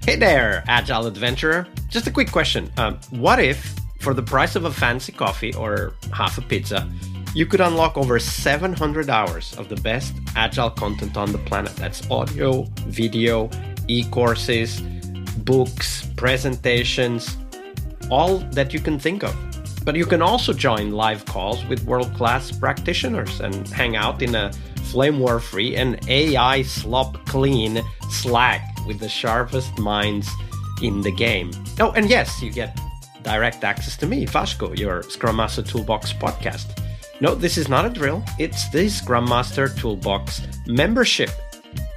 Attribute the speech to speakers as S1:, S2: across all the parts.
S1: Hey there, Agile Adventurer. Just a quick question. What if, for the price of a fancy coffee or half a pizza, you could unlock over 700 hours of the best Agile content on the planet? That's audio, video, e-courses, books, presentations, all that you can think of. But you can also join live calls with world-class practitioners and hang out in a flame war-free and AI slop-clean Slack with the sharpest minds in the game. Oh, and yes, you get direct access to me, Vasco, your Scrum Master Toolbox podcast. No, this is not a drill. It's the Scrum Master Toolbox membership.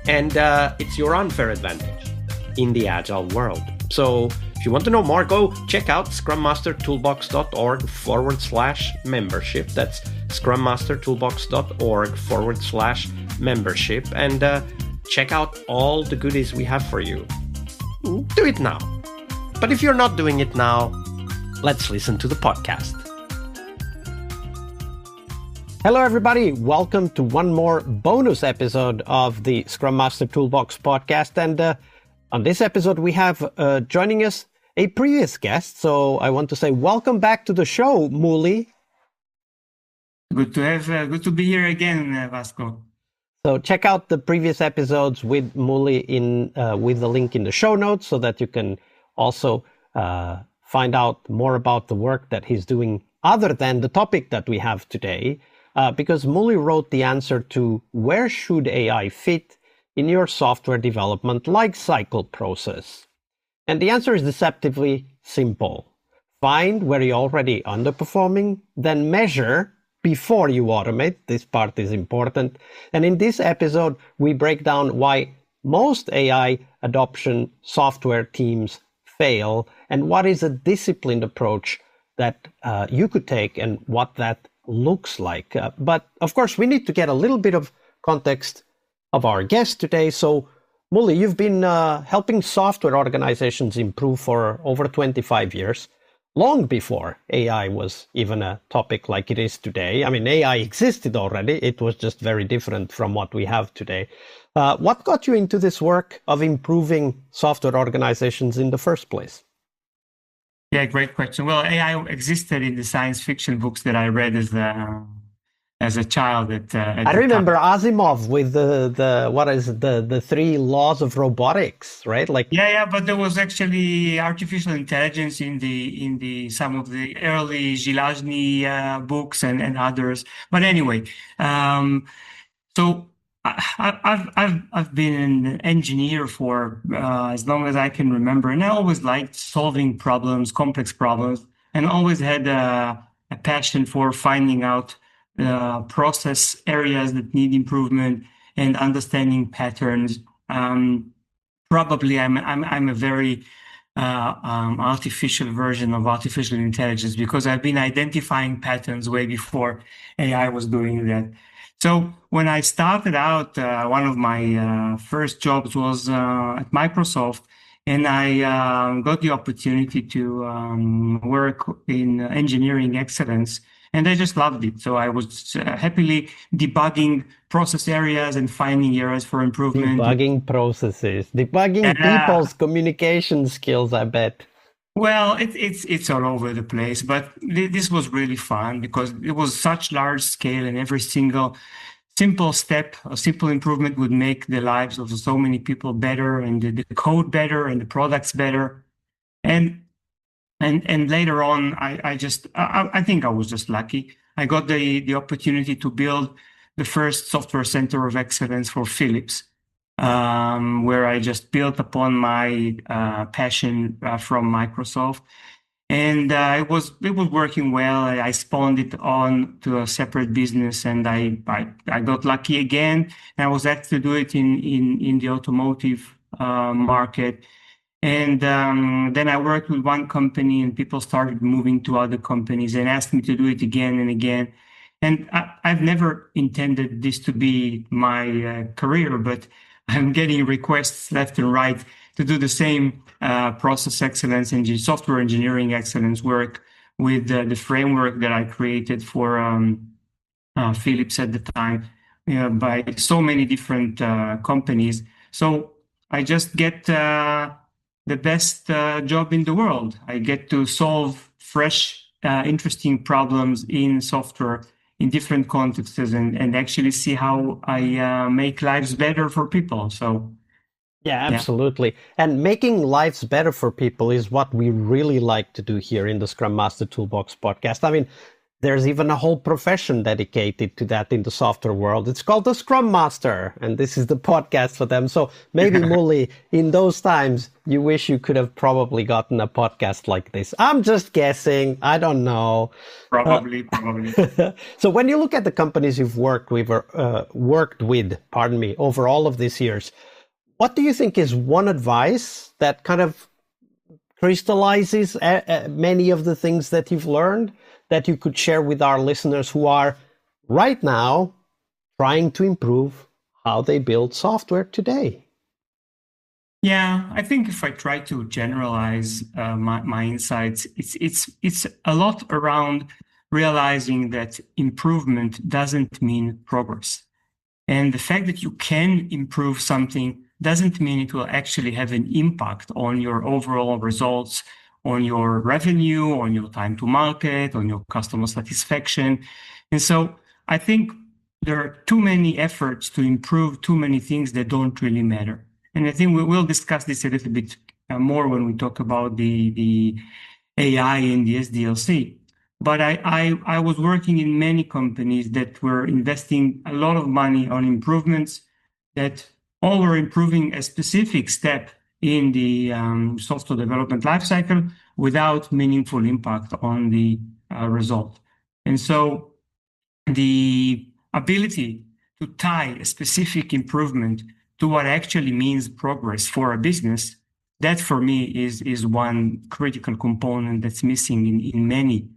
S1: And it's your unfair advantage in the Agile world. So if you want to know more, go check out scrummastertoolbox.org/membership. That's scrummastertoolbox.org/membership. And check out all the goodies we have for you. Do it now. But if you're not doing it now, let's listen to the podcast. Hello, everybody. Welcome to one more bonus episode of the Scrum Master Toolbox podcast. And on this episode, we have joining us a previous guest. So I want to say welcome back to the show, Mooly.
S2: Good to be here again, Vasco.
S1: So check out the previous episodes with Mooly with the link in the show notes so that you can also find out more about the work that he's doing other than the topic that we have today. Because Mooly wrote the answer to where should AI fit in your software development life cycle process. And the answer is deceptively simple. Find where you're already underperforming, then measure before you automate. This part is important. And in this episode, we break down why most AI adoption software teams fail and what is a disciplined approach that you could take and what that looks like. But of course, we need to get a little bit of context of our guest today. So, Mooly, you've been helping software organizations improve for over 25 years, long before AI was even a topic like it is today. I mean, AI existed already. It was just very different from what we have today. What got you into this work of improving software organizations in the first place?
S2: Yeah, great question. Well, AI existed in the science fiction books that I read as a child. I
S1: remember Asimov with the 3 laws of robotics, right?
S2: Yeah, but there was actually artificial intelligence in the some of the early Zilazny books and others. But anyway, so I've been an engineer for as long as I can remember, and I always liked solving problems, complex problems, and always had a passion for finding out process areas that need improvement and understanding patterns. Probably I'm a very artificial version of artificial intelligence because I've been identifying patterns way before AI was doing that. So when I started out, one of my first jobs was at Microsoft, and I got the opportunity to work in engineering excellence, and I just loved it. So I was happily debugging process areas and finding areas for improvement.
S1: Debugging processes, debugging people's communication skills, I bet.
S2: Well, it's all over the place, but this was really fun because it was such large scale, and every single simple step, a simple improvement would make the lives of so many people better, and the code better, and the products better. And later on, I think I was just lucky. I got the opportunity to build the first software center of excellence for Philips. Where I just built upon my passion from Microsoft, and it was working well. I spawned it on to a separate business, and I got lucky again. And I was asked to do it in the automotive market, and then I worked with one company, and people started moving to other companies and asked me to do it again and again. And I've never intended this to be my career, but I'm getting requests left and right to do the same process excellence and software engineering excellence work with the framework that I created for Philips at the time, by so many different companies. So I just get the best job in the world. I get to solve fresh, interesting problems in software in different contexts and actually see how I make lives better for people. So,
S1: Yeah,
S2: yeah.
S1: absolutely. And making lives better for people is what we really like to do here in the Scrum Master Toolbox podcast. I mean, there's even a whole profession dedicated to that in the software world. It's called the Scrum Master, and this is the podcast for them. So maybe, Mooly, in those times, you wish you could have probably gotten a podcast like this. I'm just guessing. I don't know.
S2: Probably.
S1: So when you look at the companies you've worked with, over all of these years, what do you think is one advice that kind of crystallizes many of the things that you've learned that you could share with our listeners who are right now trying to improve how they build software today?
S2: Yeah, I think if I try to generalize my insights, it's a lot around realizing that improvement doesn't mean progress. And the fact that you can improve something doesn't mean it will actually have an impact on your overall results, on your revenue, on your time to market, on your customer satisfaction. And so I think there are too many efforts to improve too many things that don't really matter. And I think we will discuss this a little bit more when we talk about the AI and the SDLC. But I was working in many companies that were investing a lot of money on improvements that all were improving a specific step in the software development lifecycle without meaningful impact on the result. And so the ability to tie a specific improvement to what actually means progress for a business, that for me is one critical component that's missing in many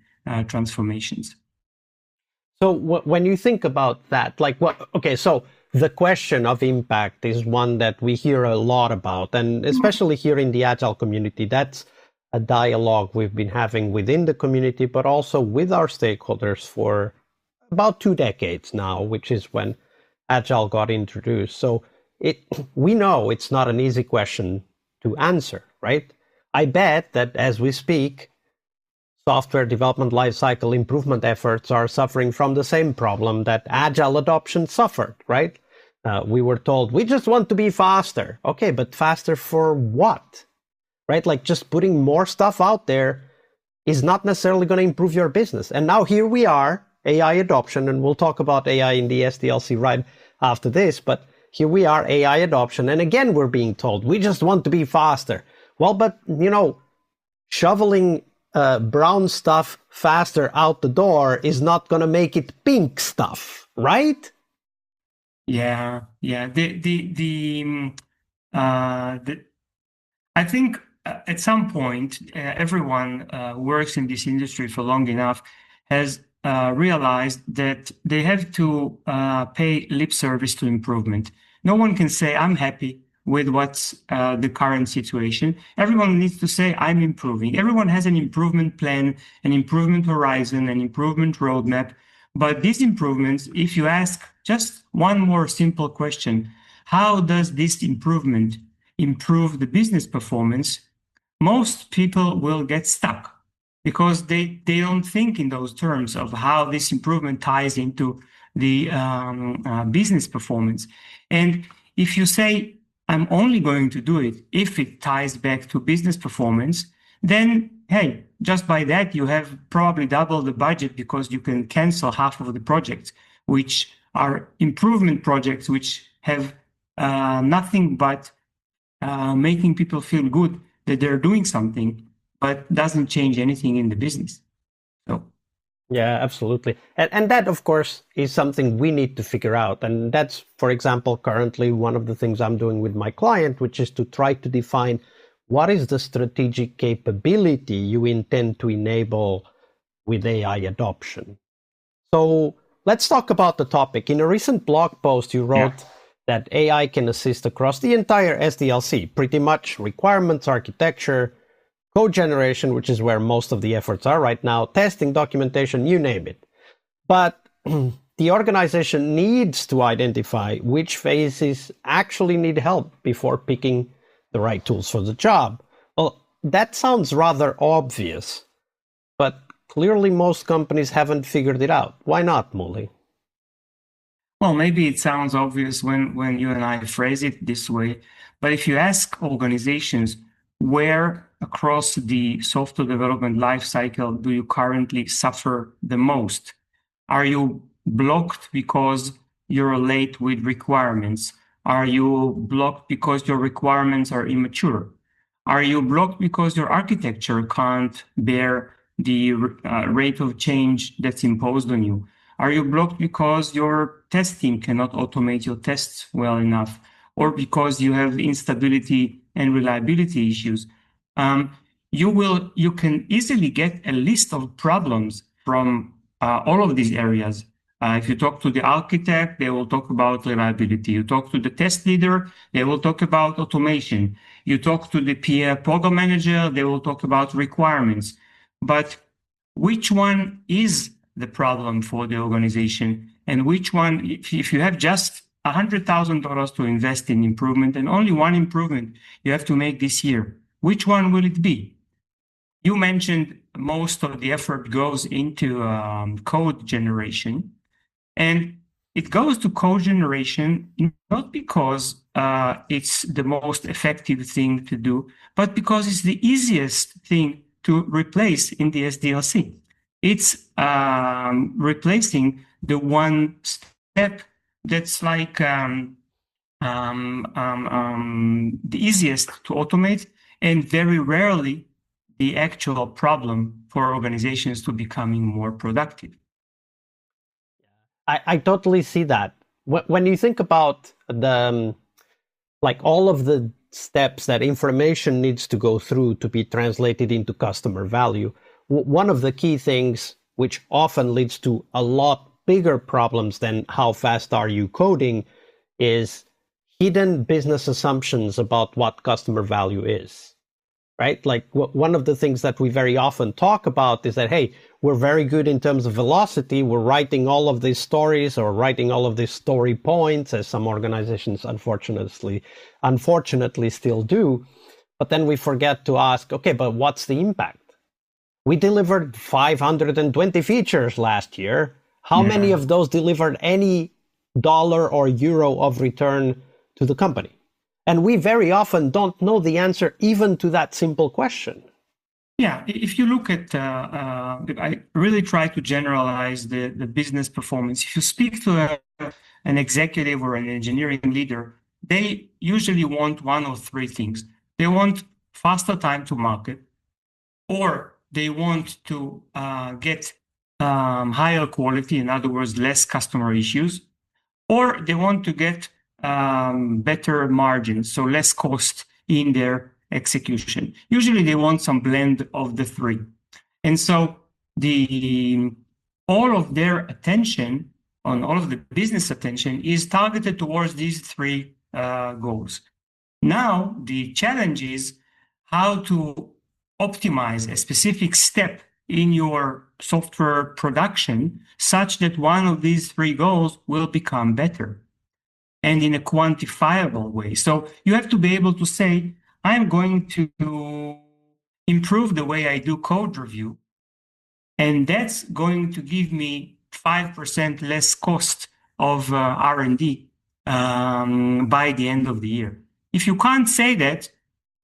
S2: transformations.
S1: So when you think about that, like okay, so the question of impact is one that we hear a lot about, and especially here in the Agile community, that's a dialogue we've been having within the community, but also with our stakeholders for about 2 decades now, which is when Agile got introduced. So we know it's not an easy question to answer, right? I bet that as we speak, software development lifecycle improvement efforts are suffering from the same problem that Agile adoption suffered, right? We were told, we just want to be faster. Okay, but faster for what? Right? Like just putting more stuff out there is not necessarily going to improve your business. And now here we are, AI adoption, and we'll talk about AI in the SDLC right after this, but here we are, AI adoption, and again we're being told, we just want to be faster. Well, but, shoveling brown stuff faster out the door is not going to make it pink stuff, right?
S2: Yeah. I think at some point, everyone who works in this industry for long enough has realized that they have to pay lip service to improvement. No one can say, I'm happy with what's the current situation. Everyone needs to say, I'm improving. Everyone has an improvement plan, an improvement horizon, an improvement roadmap. But these improvements, if you ask just one more simple question, how does this improvement improve the business performance? Most people will get stuck because they don't think in those terms of how this improvement ties into the business performance. And if you say, I'm only going to do it if it ties back to business performance, then, hey, just by that, you have probably double the budget because you can cancel half of the projects, which are improvement projects, which have nothing but making people feel good that they're doing something, but doesn't change anything in the business. So.
S1: Yeah, absolutely. And that, of course, is something we need to figure out. And that's, for example, currently one of the things I'm doing with my client, which is to try to define what is the strategic capability you intend to enable with AI adoption. So let's talk about the topic. In a recent blog post, you wrote that AI can assist across the entire SDLC, pretty much requirements, architecture, code generation, which is where most of the efforts are right now, testing, documentation, you name it. But the organization needs to identify which phases actually need help before picking the right tools for the job. that sounds rather obvious, but clearly most companies haven't figured it out. Why not, Mooly?
S2: Well, maybe it sounds obvious when you and I phrase it this way, but if you ask organizations where across the software development lifecycle do you currently suffer the most? Are you blocked because you're late with requirements? Are you blocked because your requirements are immature? Are you blocked because your architecture can't bear the rate of change that's imposed on you? Are you blocked because your test team cannot automate your tests well enough, or because you have instability and reliability issues? You can easily get a list of problems from all of these areas. If you talk to the architect, they will talk about reliability. You talk to the test leader, they will talk about automation. You talk to the program manager, they will talk about requirements. But which one is the problem for the organization, and which one, if you have just $100,000 to invest in improvement and only one improvement you have to make this year, which one will it be? You mentioned most of the effort goes into code generation, and it goes to code generation not because it's the most effective thing to do, but because it's the easiest thing to replace in the SDLC. It's replacing the one step that's like the easiest to automate, and very rarely the actual problem for organizations to becoming more productive.
S1: I totally see that. When you think about the like all of the steps that information needs to go through to be translated into customer value, one of the key things which often leads to a lot bigger problems than how fast are you coding is hidden business assumptions about what customer value is, right? Like one of the things that we very often talk about is that, hey, we're very good in terms of velocity. We're writing all of these stories or writing all of these story points, as some organizations unfortunately still do. But then we forget to ask, okay, but what's the impact? We delivered 520 features last year. How many of those delivered any dollar or euro of return to the company? And we very often don't know the answer even to that simple question.
S2: Yeah, if you look at, I really try to generalize the business performance. If you speak to an executive or an engineering leader, they usually want one of three things. They want faster time to market, or they want to get higher quality, in other words, less customer issues, or they want to get better margins, so less cost in their execution. Usually they want some blend of the three. And so all of their attention, on all of the business attention, is targeted towards these three goals. Now, the challenge is how to optimize a specific step in your software production such that one of these three goals will become better and in a quantifiable way. So you have to be able to say, I'm going to improve the way I do code review, and that's going to give me 5% less cost of R&D by the end of the year. If you can't say that,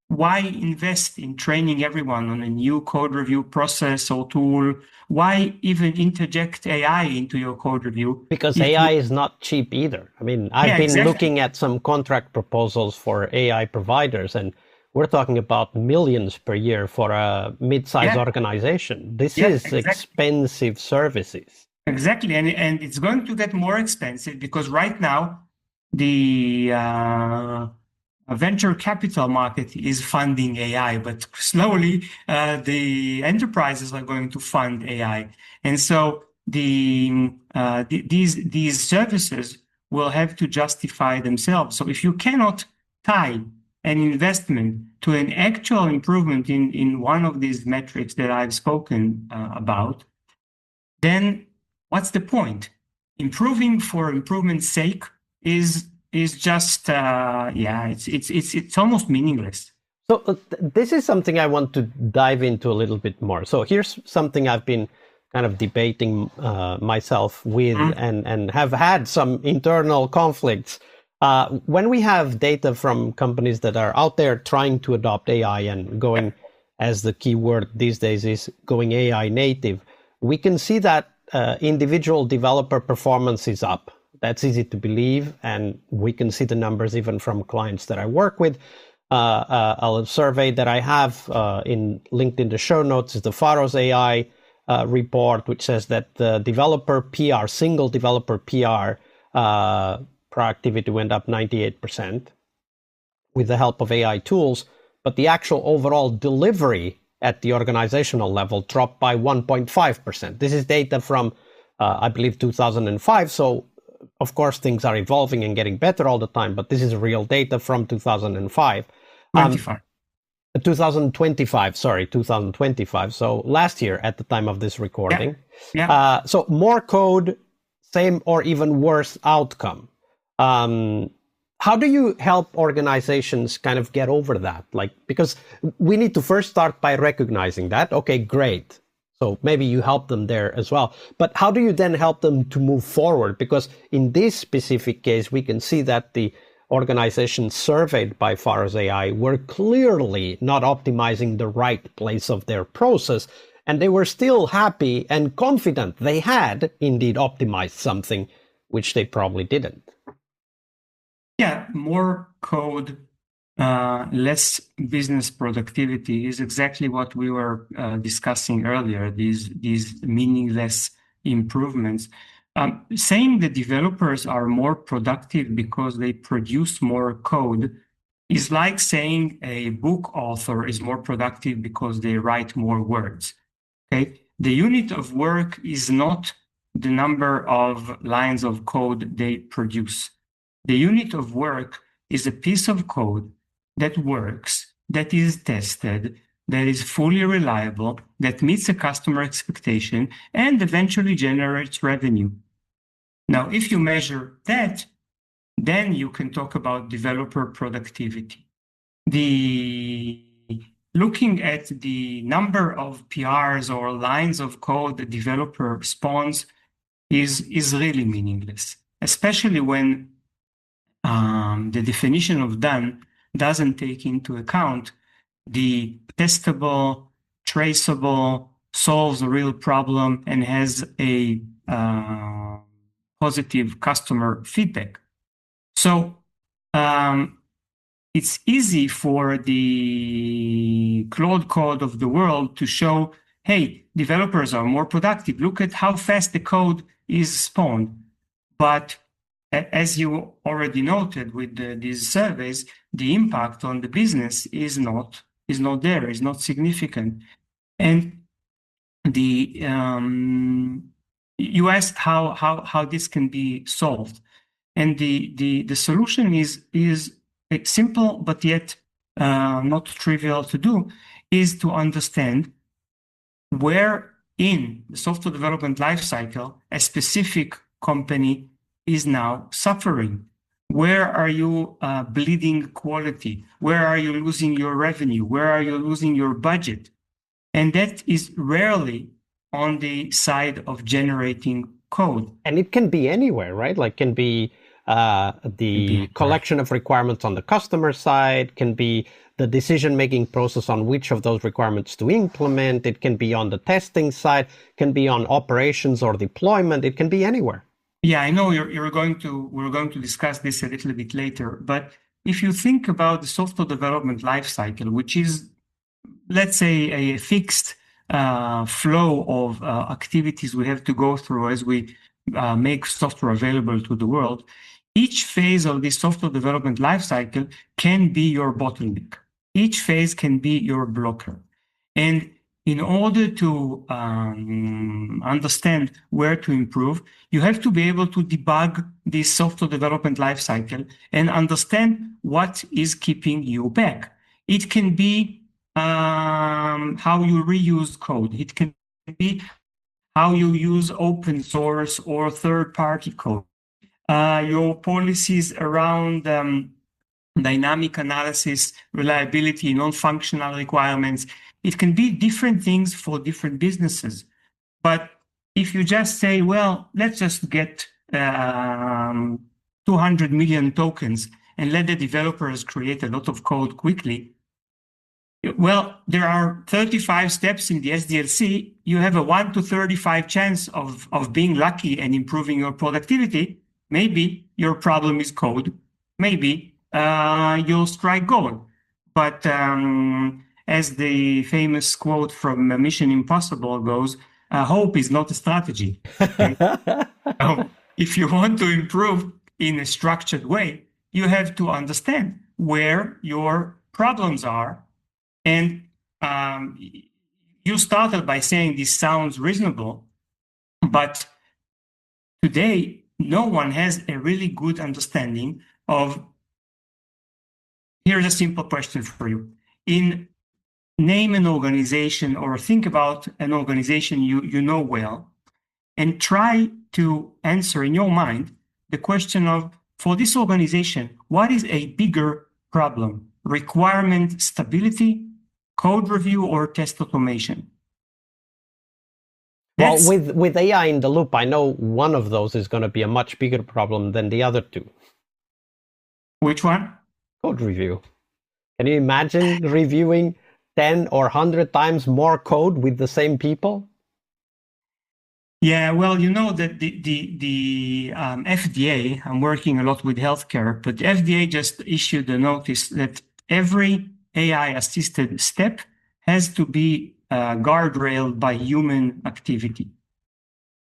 S2: why invest in training everyone on a new code review process or tool? Why even interject AI into your code review?
S1: Because AI is not cheap either. I mean, I've been looking at some contract proposals for AI providers, and we're talking about millions per year for a mid-sized organization. This is expensive services.
S2: Exactly, and it's going to get more expensive because right now the venture capital market is funding AI, but slowly the enterprises are going to fund AI, and so these services will have to justify themselves. So if you cannot tie an investment to an actual improvement in one of these metrics that I've spoken about, then what's the point? Improving for improvement's sake is just it's almost meaningless.
S1: So this is something I want to dive into a little bit more. So here's something I've been kind of debating myself with and have had some internal conflicts. When we have data from companies that are out there trying to adopt AI and going, as the key word these days is going AI native, we can see that individual developer performance is up. That's easy to believe. And we can see the numbers even from clients that I work with. A survey that I have linked in the show notes is the Pharos AI report, which says that the developer PR, single developer PR productivity went up 98% with the help of AI tools, but the actual overall delivery at the organizational level dropped by 1.5%. This is data from, I believe, 2005. So, of course, things are evolving and getting better all the time, but this is real data from 2005. 2025, sorry, 2025. So last year at the time of this recording.
S2: Yeah.
S1: So more code, same or even worse outcome. How do you help organizations kind of get over that? Like, because we need to first start by recognizing that. Okay, great. So maybe you help them there as well. But how do you then help them to move forward? Because in this specific case, we can see that the organizations surveyed by Pharos AI were clearly not optimizing the right place of their process, and they were still happy and confident they had indeed optimized something, which they probably didn't.
S2: Yeah, more code, less business productivity is exactly what we were discussing earlier, these meaningless improvements. Saying the developers are more productive because they produce more code is like saying a book author is more productive because they write more words. Okay? The unit of work is not the number of lines of code they produce. The unit of work is a piece of code that works, that is tested, that is fully reliable, that meets a customer expectation, and eventually generates revenue. Now, if you measure that, then you can talk about developer productivity. Looking at the number of PRs or lines of code the developer spawns is really meaningless, especially when the definition of done doesn't take into account the testable, traceable, solves a real problem, and has a positive customer feedback. So it's easy for the Claude code of the world to show, hey, developers are more productive. Look at how fast the code is spawned. But as you already noted with these surveys, the impact on the business is not there, is not significant. And you asked how this can be solved, and the solution is simple but yet not trivial to do, is to understand where in the software development lifecycle a specific company is now suffering. Where are you bleeding quality? Where are you losing your revenue? Where are you losing your budget? And that is rarely on the side of generating code.
S1: And it can be anywhere, right? Like can be the collection of requirements on the customer side, can be the decision-making process on which of those requirements to implement. It can be on the testing side, can be on operations or deployment. It can be anywhere.
S2: Yeah, I know we're going to discuss this a little bit later, but if you think about the software development lifecycle, which is, let's say, a fixed flow of activities we have to go through as we make software available to the world, each phase of this software development lifecycle can be your bottleneck. Each phase can be your blocker. And in order to understand where to improve, you have to be able to debug this software development lifecycle and understand what is keeping you back. It can be how you reuse code. It can be how you use open source or third-party code. Your policies around dynamic analysis, reliability, non-functional requirements. It can be different things for different businesses. But if you just say, well, let's just get 200 million tokens and let the developers create a lot of code quickly, well, there are 35 steps in the SDLC. You have a 1 to 35 chance of being lucky and improving your productivity. Maybe your problem is code. Maybe you'll strike gold. But as the famous quote from Mission Impossible goes, hope is not a strategy. So if you want to improve in a structured way, you have to understand where your problems are. And you started by saying this sounds reasonable, but today no one has a really good understanding of. Here's a simple question for you. Name an organization or think about an organization you know well, and try to answer in your mind the question of, for this organization, what is a bigger problem? Requirement stability, code review, or test automation?
S1: Well, with AI in the loop, I know one of those is going to be a much bigger problem than the other two.
S2: Which one?
S1: Code review. Can you imagine reviewing 10 or 100 times more code with the same people?
S2: Yeah, well, you know that the FDA, I'm working a lot with healthcare, but the FDA just issued a notice that every AI-assisted step has to be guardrailed by human activity.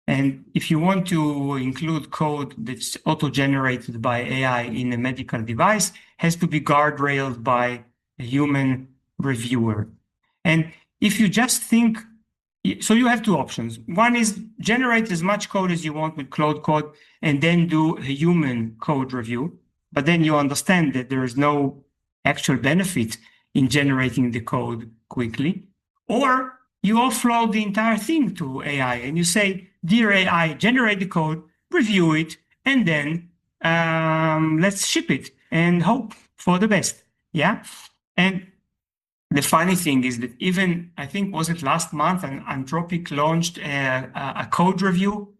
S2: And if you want to include code that's auto-generated by AI in a medical device, has to be guardrailed by a human reviewer. And if you just think, so you have two options. One is generate as much code as you want with Claude Code and then do a human code review. But then you understand that there is no actual benefit in generating the code quickly. Or you offload the entire thing to AI and you say, dear AI, generate the code, review it, and then let's ship it and hope for the best. Yeah. And the funny thing is that even, I think, was it last month, Anthropic launched a code review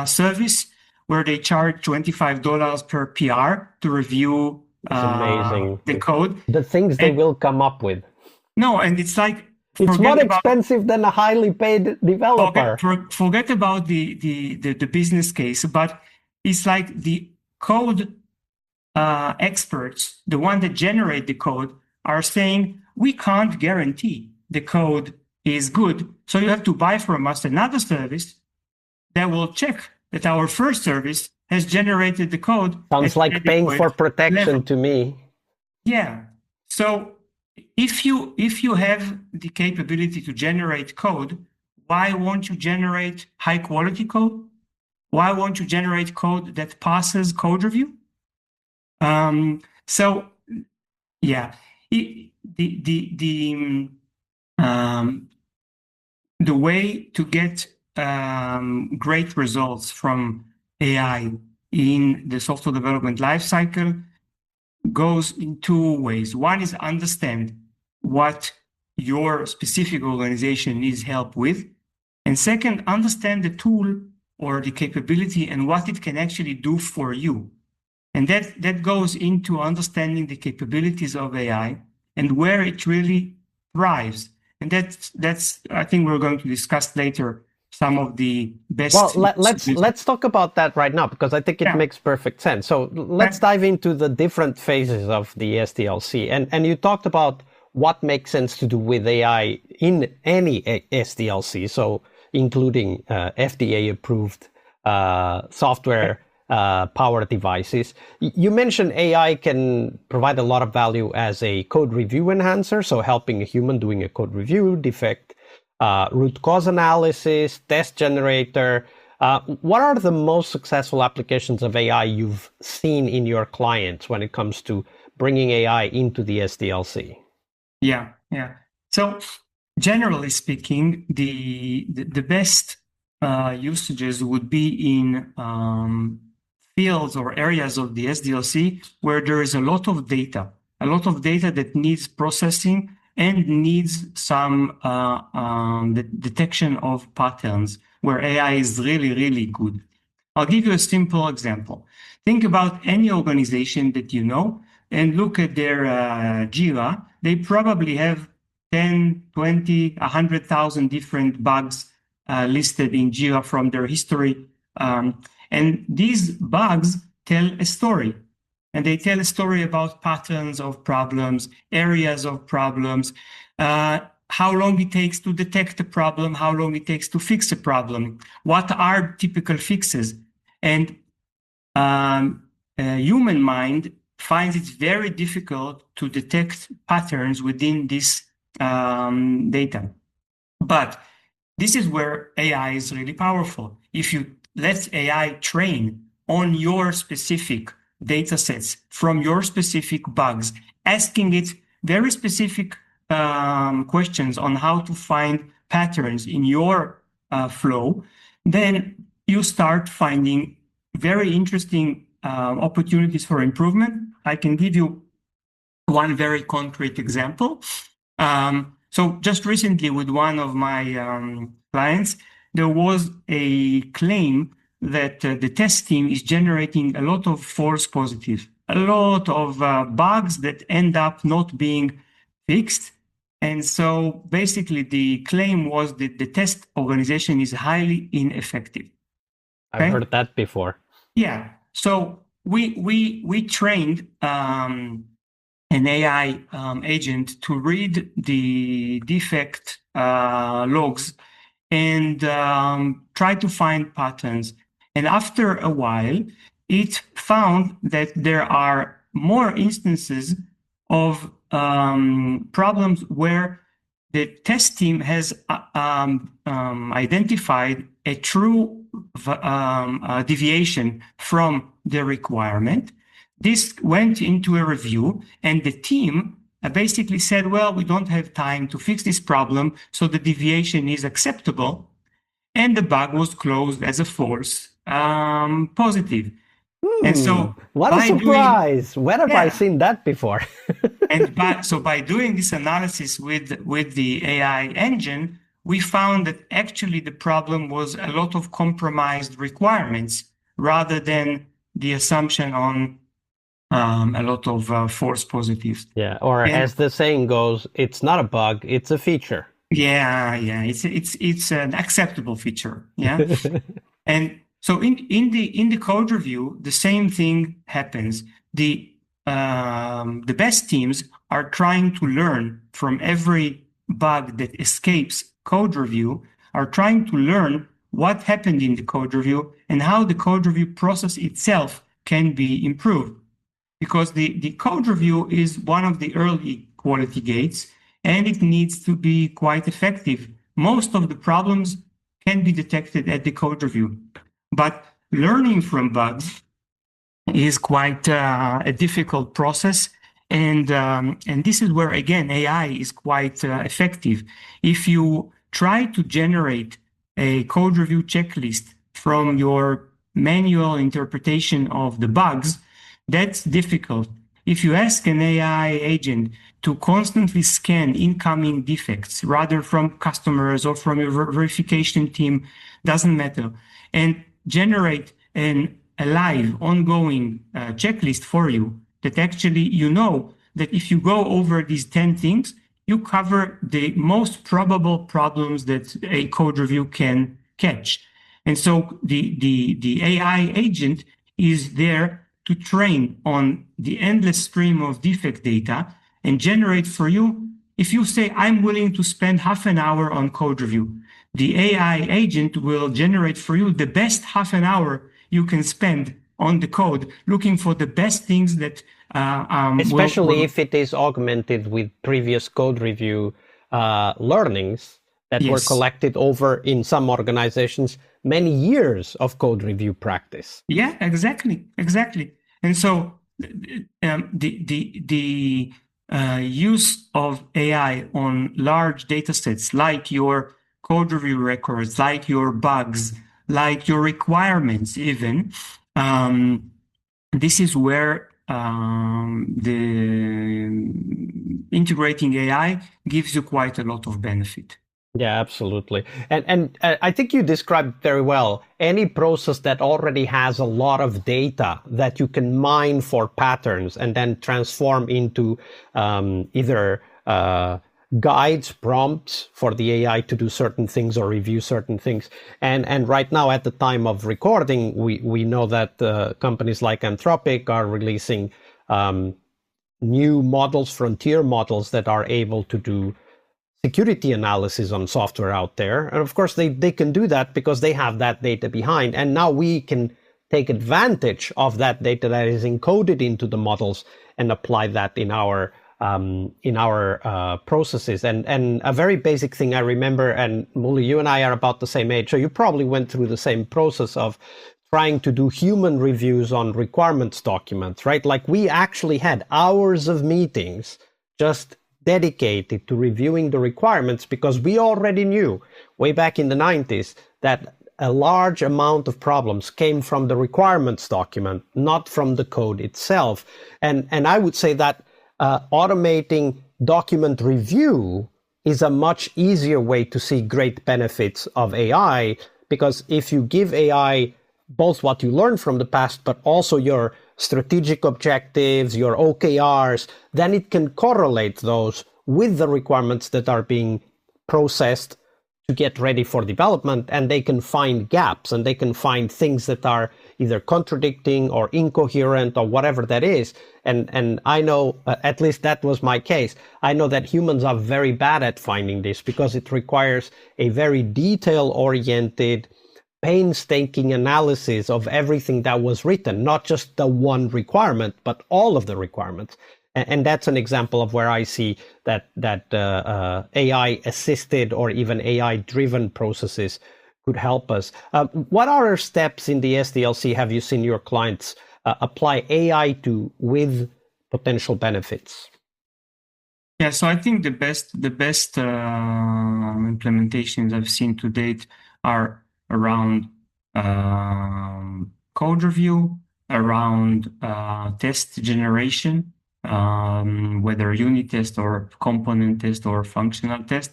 S2: service where they charge $25 per PR to review the code.
S1: The things they will come up with.
S2: No, and it's like,
S1: it's more expensive than a highly paid developer.
S2: Forget about the business case, but it's like the code experts, the one that generate the code, are saying, we can't guarantee the code is good. So you have to buy from us another service that will check that our first service has generated the code.
S1: Sounds like paying for protection to me.
S2: Yeah. So if you have the capability to generate code, why won't you generate high quality code? Why won't you generate code that passes code review? So yeah, the way to get great results from AI in the software development lifecycle goes in two ways. One is understand what your specific organization needs help with. And second, understand the tool or the capability and what it can actually do for you. And that goes into understanding the capabilities of AI and where it really thrives. And that's I think we're going to discuss later some of the best.
S1: Well, let's talk about that right now, because I think it makes perfect sense. So let's dive into the different phases of the SDLC. And you talked about what makes sense to do with AI in any SDLC, so including FDA-approved software power devices. You mentioned AI can provide a lot of value as a code review enhancer, so helping a human doing a code review, defect root cause analysis, test generator. What are the most successful applications of AI you've seen in your clients when it comes to bringing AI into the SDLC?
S2: Yeah. So generally speaking, the best usages would be in fields or areas of the SDLC where there is a lot of data. a lot of data that needs processing and needs some detection of patterns where AI is really, really good. I'll give you a simple example. Think about any organization that you know and look at their Jira. They probably have 10, 20, 100,000 different bugs listed in Jira from their history. And these bugs tell a story. And they tell a story about patterns of problems, areas of problems, how long it takes to detect a problem, how long it takes to fix a problem, what are typical fixes. And human mind finds it very difficult to detect patterns within this data. But this is where AI is really powerful. If you let AI train on your specific data sets from your specific bugs, asking it very specific questions on how to find patterns in your flow, then you start finding very interesting opportunities for improvement. I can give you one very concrete example. So just recently with one of my clients, there was a claim that the test team is generating a lot of false positives, a lot of bugs that end up not being fixed. And so basically the claim was that the test organization is highly ineffective.
S1: I've heard that before.
S2: Yeah. So we trained an AI agent to read the defect logs and try to find patterns. And after a while, it found that there are more instances of problems where the test team has identified a true deviation from the requirement. This went into a review, and the team basically said, well, we don't have time to fix this problem, so the deviation is acceptable, and the bug was closed as a false positive.
S1: And so what a surprise! Where have I seen that before?
S2: And by doing this analysis with the AI engine, we found that actually the problem was a lot of compromised requirements rather than the assumption on a lot of false positives.
S1: Yeah, or as the saying goes, it's not a bug, it's a feature.
S2: Yeah, it's an acceptable feature. Yeah, and so in the code review, the same thing happens. The best teams are trying to learn from every bug that escapes code review, are trying to learn what happened in the code review and how the code review process itself can be improved. Because the code review is one of the early quality gates, and it needs to be quite effective. Most of the problems can be detected at the code review, but learning from bugs is quite a difficult process. And this is where, again, AI is quite effective. If you try to generate a code review checklist from your manual interpretation of the bugs, that's difficult. If you ask an AI agent to constantly scan incoming defects, rather from customers or from your verification team, doesn't matter, and generate a live, ongoing checklist for you that actually you know that if you go over these 10 things, you cover the most probable problems that a code review can catch. And so the AI agent is there to train on the endless stream of defect data and generate for you. If you say, I'm willing to spend half an hour on code review, the AI agent will generate for you the best half an hour you can spend on the code, looking for the best things that
S1: especially if it is augmented with previous code review learnings that were collected over, in some organizations, many years of code review practice.
S2: Yeah, exactly. And so the use of AI on large data sets, like your code review records, like your bugs, like your requirements even, this is where the integrating AI gives you quite a lot of benefit.
S1: Yeah, absolutely. And I think you described very well any process that already has a lot of data that you can mine for patterns and then transform into either guides, prompts for the AI to do certain things or review certain things. And right now, at the time of recording, we know that companies like Anthropic are releasing new models, frontier models that are able to do security analysis on software out there. And of course, they can do that because they have that data behind. And now we can take advantage of that data that is encoded into the models and apply that in our processes. And a very basic thing I remember, and Mooly, you and I are about the same age, so you probably went through the same process of trying to do human reviews on requirements documents, right? Like we actually had hours of meetings just dedicated to reviewing the requirements because we already knew way back in the 90s that a large amount of problems came from the requirements document, not from the code itself. And I would say that automating document review is a much easier way to see great benefits of AI, because if you give AI both what you learned from the past, but also your strategic objectives, your OKRs, then it can correlate those with the requirements that are being processed to get ready for development, and they can find gaps and they can find things that are either contradicting or incoherent or whatever that is. And I know, at least that was my case, I know that humans are very bad at finding this because it requires a very detail-oriented, painstaking analysis of everything that was written, not just the one requirement, but all of the requirements. And that's an example of where I see that AI-assisted or even AI-driven processes could help us. What other steps in the SDLC have you seen your clients apply AI to with potential benefits?
S2: Yeah, so I think the best implementations I've seen to date are around code review, around test generation, whether unit test or component test or functional test.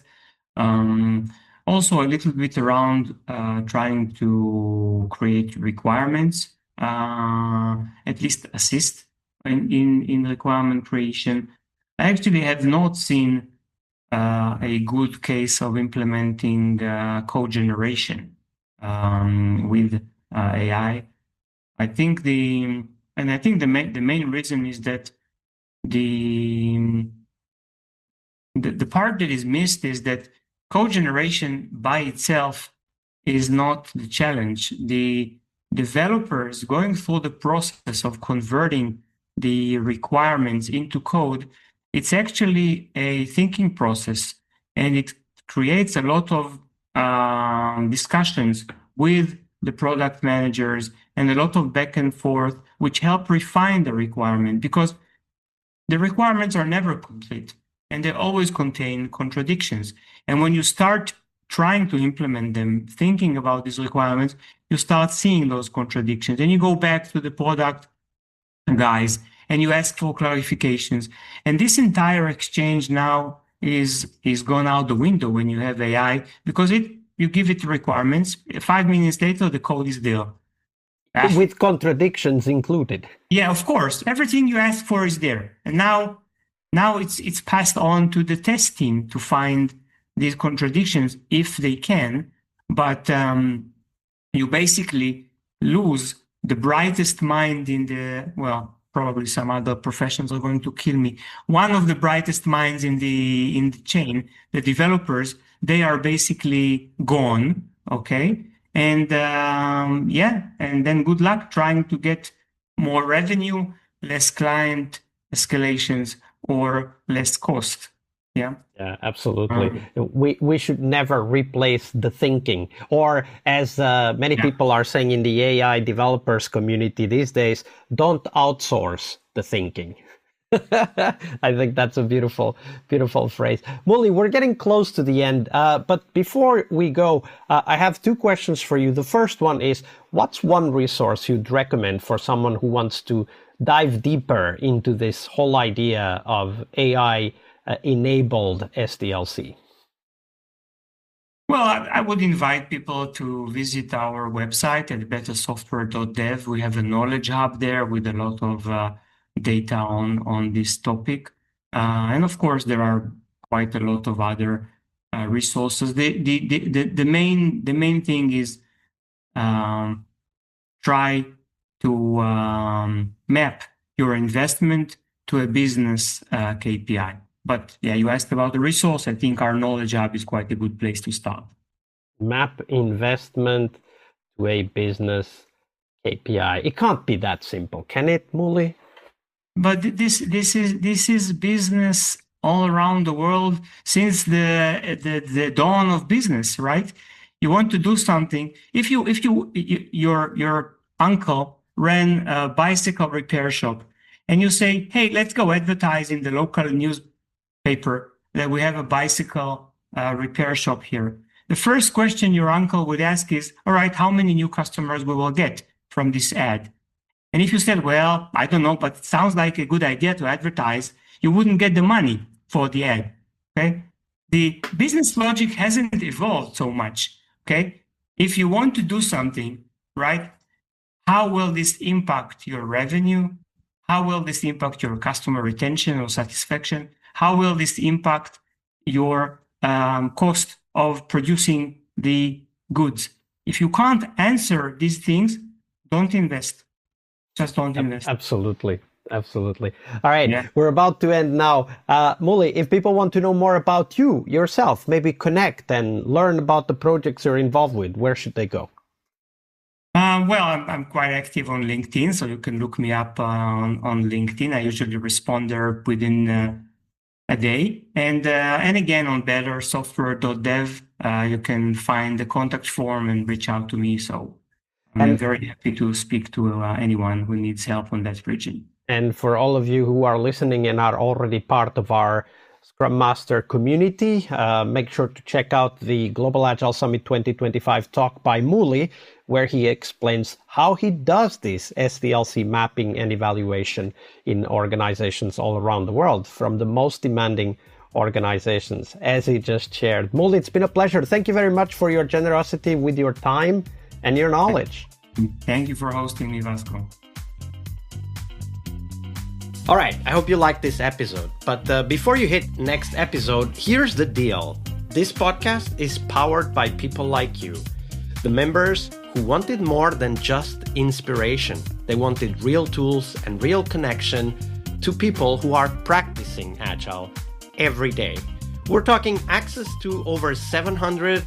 S2: Also a little bit around trying to create requirements, at least assist in requirement creation. I actually have not seen a good case of implementing code generation with AI. I think the main reason is that the part that is missed is that code generation by itself is not the challenge. The developers going through the process of converting the requirements into code, it's actually a thinking process, and it creates a lot of discussions with the product managers and a lot of back and forth, which help refine the requirement, because the requirements are never complete and they always contain contradictions. And when you start trying to implement them, thinking about these requirements, you start seeing those contradictions. And you go back to the product guys and you ask for clarifications. And this entire exchange now is gone out the window when you have AI, because you give it requirements, 5 minutes later, the code is there.
S1: With contradictions included.
S2: Yeah, of course. Everything you ask for is there. And now it's passed on to the test team to find these contradictions if they can. But you basically lose the brightest mind in the, well, probably some other professions are going to kill me. One of the brightest minds in the chain, the developers, they are basically gone, okay? And and then good luck trying to get more revenue, less client escalations, or less cost. Yeah.
S1: Yeah, absolutely. We should never replace the thinking, or as many people are saying in the AI developers community these days, don't outsource the thinking. I think that's a beautiful, beautiful phrase. Mooly, we're getting close to the end, but before we go, I have two questions for you. The first one is, what's one resource you'd recommend for someone who wants to dive deeper into this whole idea of AI enabled SDLC?
S2: Well, I would invite people to visit our website at bettersoftware.dev. We have a knowledge hub there with a lot of data on this topic. And of course, there are quite a lot of other resources. The main thing is try to map your investment to a business KPI. But yeah, you asked about the resource. I think our knowledge hub is quite a good place to start.
S1: Map investment to a business KPI. It can't be that simple, can it, Mooly?
S2: But this is business all around the world since the dawn of business, right? You want to do something. If your uncle ran a bicycle repair shop, and you say, "Hey, let's go advertise in the local newspaper that we have a bicycle repair shop here." The first question your uncle would ask is, "All right, how many new customers we will get from this ad?" And if you said, "Well, I don't know, but it sounds like a good idea to advertise," you wouldn't get the money for the ad. Okay, the business logic hasn't evolved so much. Okay, if you want to do something, right, how will this impact your revenue? How will this impact your customer retention or satisfaction? How will this impact your cost of producing the goods? If you can't answer these things, don't invest. Just don't invest.
S1: Absolutely. Absolutely. All right. Yeah. We're about to end now. Mooly, if people want to know more about you, yourself, maybe connect and learn about the projects you're involved with, where should they go?
S2: Well, I'm quite active on LinkedIn, so you can look me up on LinkedIn. I usually respond there within a day. And again, on bettersoftware.dev, you can find the contact form and reach out to me. So I'm very happy to speak to anyone who needs help on that region.
S1: And for all of you who are listening and are already part of our Scrum Master community, make sure to check out the Global Agile Summit 2025 talk by Mooly, where he explains how he does this SDLC mapping and evaluation in organizations all around the world, from the most demanding organizations, as he just shared. Mooly, it's been a pleasure. Thank you very much for your generosity with your time and your knowledge.
S2: Thank you for hosting me, Vasco.
S1: All right, I hope you liked this episode. But before you hit next episode, here's the deal. This podcast is powered by people like you, the members who wanted more than just inspiration. They wanted real tools and real connection to people who are practicing Agile every day. We're talking access to over 700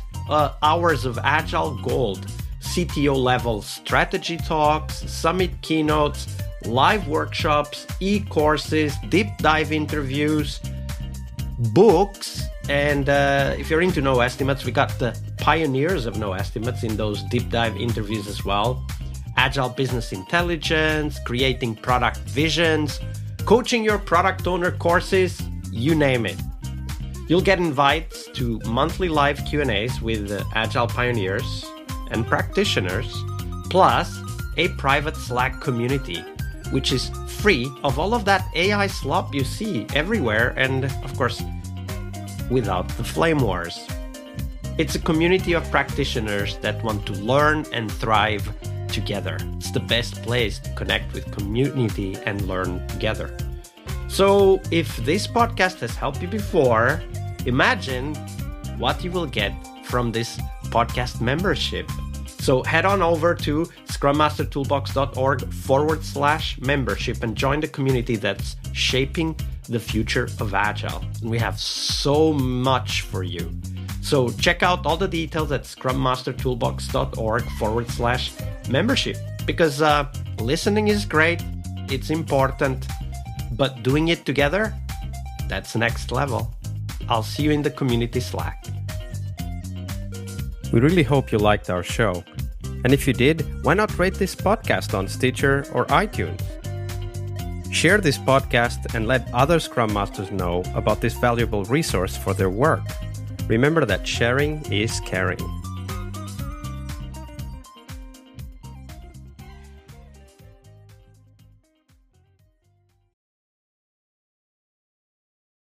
S1: hours of Agile Gold, CTO level strategy talks, summit keynotes, live workshops, e-courses, deep dive interviews, books, and if you're into no estimates, we got the pioneers of no estimates in those deep dive interviews as well. Agile business intelligence, creating product visions, coaching your product owner courses, you name it. You'll get invites to monthly live Q&As with Agile pioneers and practitioners, plus a private Slack community, which is free of all of that AI slop you see everywhere, and of course, without the flame wars. It's a community of practitioners that want to learn and thrive together. It's the best place to connect with community and learn together. So if this podcast has helped you before, imagine what you will get from this podcast membership. So head on over to scrummastertoolbox.org/membership and join the community that's shaping the future of Agile. And we have so much for you. So check out all the details at scrummastertoolbox.org/membership, because listening is great, it's important, but doing it together, that's next level. I'll see you in the community Slack. We really hope you liked our show. And if you did, why not rate this podcast on Stitcher or iTunes? Share this podcast and let other Scrum Masters know about this valuable resource for their work. Remember that sharing is caring.